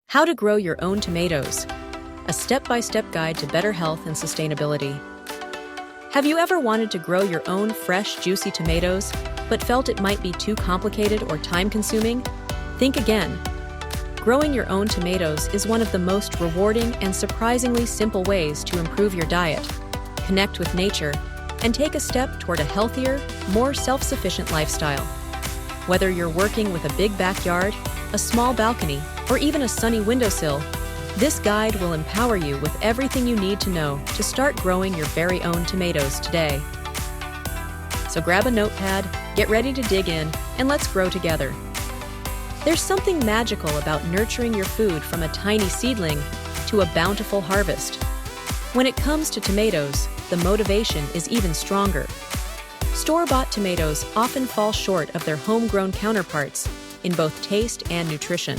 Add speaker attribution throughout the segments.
Speaker 1: How to grow your own tomatoes. A step-by-step guide to better health and sustainability. Have you ever wanted to grow your own fresh, juicy tomatoes, but felt it might be too complicated or time-consuming? Think again. Growing your own tomatoes is one of the most rewarding and surprisingly simple ways to improve your diet, connect with nature, and take a step toward a healthier, more self-sufficient lifestyle. Whether you're working with a big backyard, a small balcony, or even a sunny windowsill, this guide will empower you with everything you need to know to start growing your very own tomatoes today. So grab a notepad, get ready to dig in, and let's grow together. There's something magical about nurturing your food from a tiny seedling to a bountiful harvest. When it comes to tomatoes, the motivation is even stronger. Store-bought tomatoes often fall short of their homegrown counterparts in both taste and nutrition.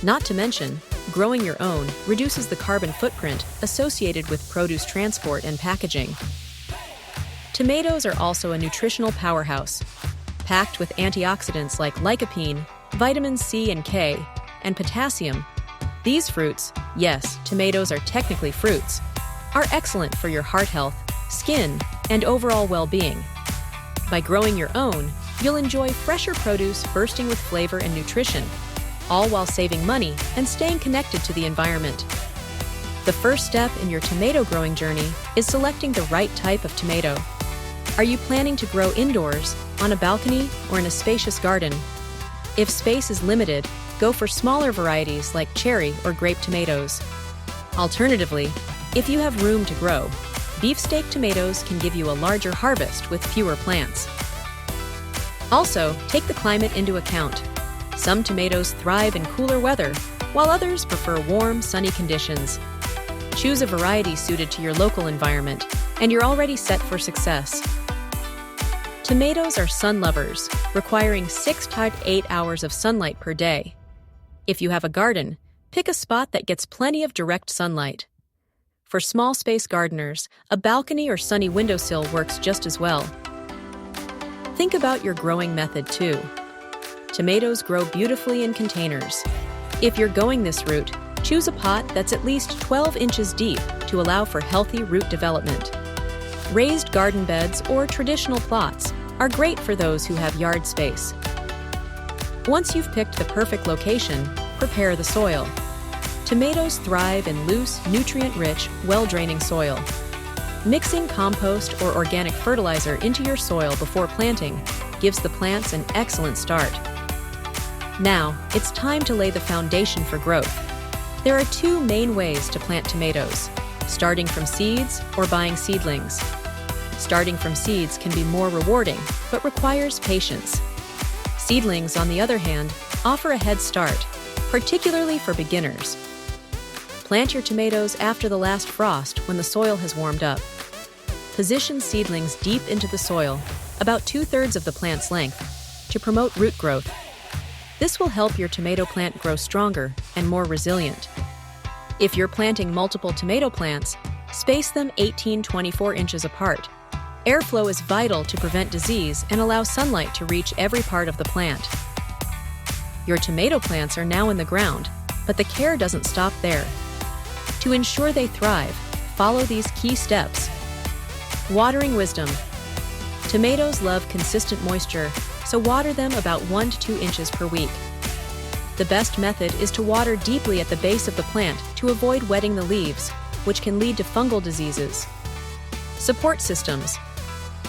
Speaker 1: Not to mention, growing your own reduces the carbon footprint associated with produce transport and packaging. Tomatoes are also a nutritional powerhouse, packed with antioxidants like lycopene, vitamins C and K, and potassium. These fruits, yes, tomatoes are technically fruits, are excellent for your heart health, skin, and overall well-being. By growing your own, you'll enjoy fresher produce bursting with flavor and nutrition, all while saving money and staying connected to the environment. The first step in your tomato growing journey is selecting the right type of tomato. Are you planning to grow indoors, on a balcony, or in a spacious garden? If space is limited, go for smaller varieties like cherry or grape tomatoes. Alternatively, if you have room to grow, beefsteak tomatoes can give you a larger harvest with fewer plants. Also, take the climate into account. Some tomatoes thrive in cooler weather, while others prefer warm, sunny conditions. Choose a variety suited to your local environment, and you're already set for success. Tomatoes are sun lovers, requiring 6 to 8 hours of sunlight per day. If you have a garden, pick a spot that gets plenty of direct sunlight. For small space gardeners, a balcony or sunny windowsill works just as well. Think about your growing method too. Tomatoes grow beautifully in containers. If you're going this route, choose a pot that's at least 12 inches deep to allow for healthy root development. Raised garden beds or traditional plots are great for those who have yard space. Once you've picked the perfect location, prepare the soil. Tomatoes thrive in loose, nutrient-rich, well-draining soil. Mixing compost or organic fertilizer into your soil before planting gives the plants an excellent start. Now, it's time to lay the foundation for growth. There are 2 main ways to plant tomatoes: starting from seeds or buying seedlings. Starting from seeds can be more rewarding, but requires patience. Seedlings, on the other hand, offer a head start, particularly for beginners. Plant your tomatoes after the last frost when the soil has warmed up. Position seedlings deep into the soil, about 2/3 of the plant's length, to promote root growth. This will help your tomato plant grow stronger and more resilient. If you're planting multiple tomato plants, space them 18-24 inches apart. Airflow is vital to prevent disease and allow sunlight to reach every part of the plant. Your tomato plants are now in the ground, but the care doesn't stop there. To ensure they thrive, follow these key steps. Watering wisdom. Tomatoes love consistent moisture, so water them about 1 to 2 inches per week. The best method is to water deeply at the base of the plant to avoid wetting the leaves, which can lead to fungal diseases. Support systems.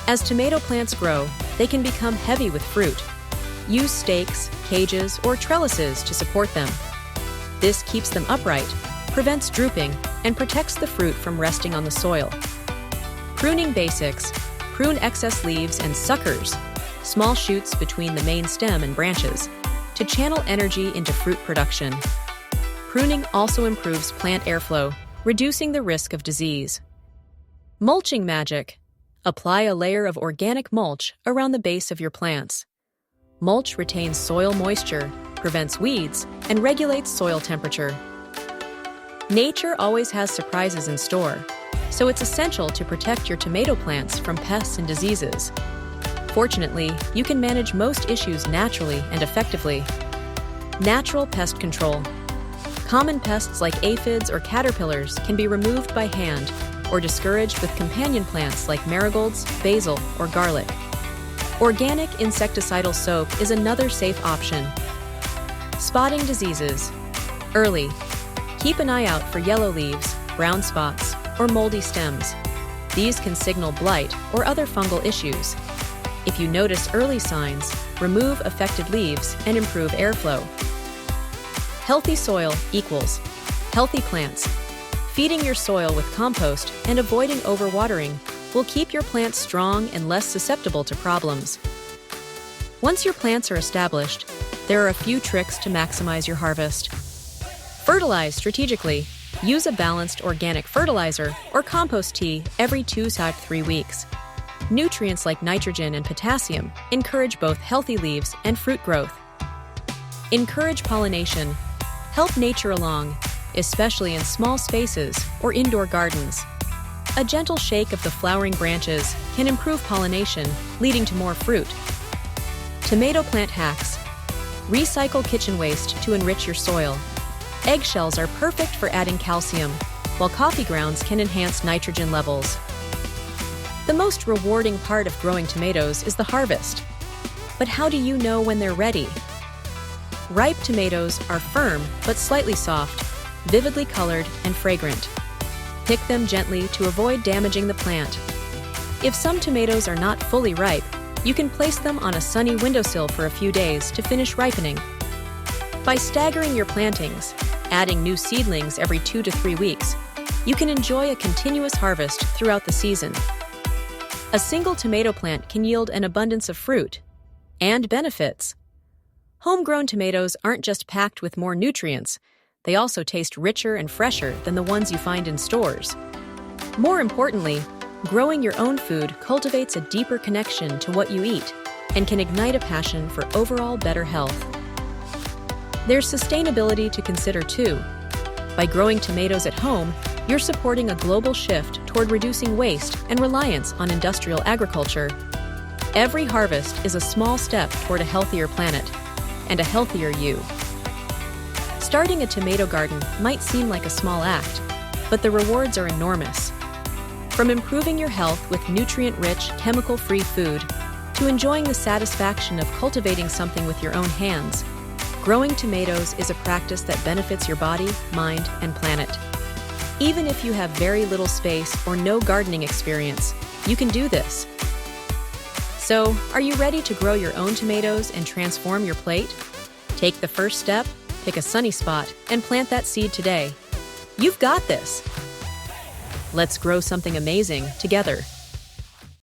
Speaker 1: As tomato plants grow, they can become heavy with fruit. Use stakes, cages, or trellises to support them. This keeps them upright, prevents drooping, and protects the fruit from resting on the soil. Pruning basics. Prune excess leaves and suckers, small shoots between the main stem and branches, to channel energy into fruit production. Pruning also improves plant airflow, reducing the risk of disease. Mulching magic. Apply a layer of organic mulch around the base of your plants. Mulch retains soil moisture, prevents weeds, and regulates soil temperature. Nature always has surprises in store, so it's essential to protect your tomato plants from pests and diseases. Fortunately, you can manage most issues naturally and effectively. Natural pest control. Common pests like aphids or caterpillars can be removed by hand or discouraged with companion plants like marigolds, basil, or garlic. Organic insecticidal soap is another safe option. Spotting diseases. Early. Keep an eye out for yellow leaves, brown spots, or moldy stems. These can signal blight or other fungal issues. If you notice early signs, remove affected leaves and improve airflow. Healthy soil equals healthy plants. Feeding your soil with compost and avoiding overwatering will keep your plants strong and less susceptible to problems. Once your plants are established, there are a few tricks to maximize your harvest. Fertilize strategically. Use a balanced organic fertilizer or compost tea every 2 to 3 weeks. Nutrients like nitrogen and potassium encourage both healthy leaves and fruit growth. Encourage pollination. Help nature along, especially in small spaces or indoor gardens. A gentle shake of the flowering branches can improve pollination, leading to more fruit. Tomato plant hacks. Recycle kitchen waste to enrich your soil. Eggshells are perfect for adding calcium, while coffee grounds can enhance nitrogen levels. The most rewarding part of growing tomatoes is the harvest. But how do you know when they're ready? Ripe tomatoes are firm but slightly soft, vividly colored, and fragrant. Pick them gently to avoid damaging the plant. If some tomatoes are not fully ripe, you can place them on a sunny windowsill for a few days to finish ripening. By staggering your plantings, adding new seedlings every 2 to 3 weeks, you can enjoy a continuous harvest throughout the season. A single tomato plant can yield an abundance of fruit and benefits. Homegrown tomatoes aren't just packed with more nutrients, they also taste richer and fresher than the ones you find in stores. More importantly, growing your own food cultivates a deeper connection to what you eat and can ignite a passion for overall better health. There's sustainability to consider too. By growing tomatoes at home, you're supporting a global shift toward reducing waste and reliance on industrial agriculture. Every harvest is a small step toward a healthier planet and a healthier you. Starting a tomato garden might seem like a small act, but the rewards are enormous. From improving your health with nutrient-rich, chemical-free food to enjoying the satisfaction of cultivating something with your own hands, growing tomatoes is a practice that benefits your body, mind, and planet. Even if you have very little space or no gardening experience, you can do this. So, are you ready to grow your own tomatoes and transform your plate? Take the first step, pick a sunny spot, and plant that seed today. You've got this! Let's grow something amazing together.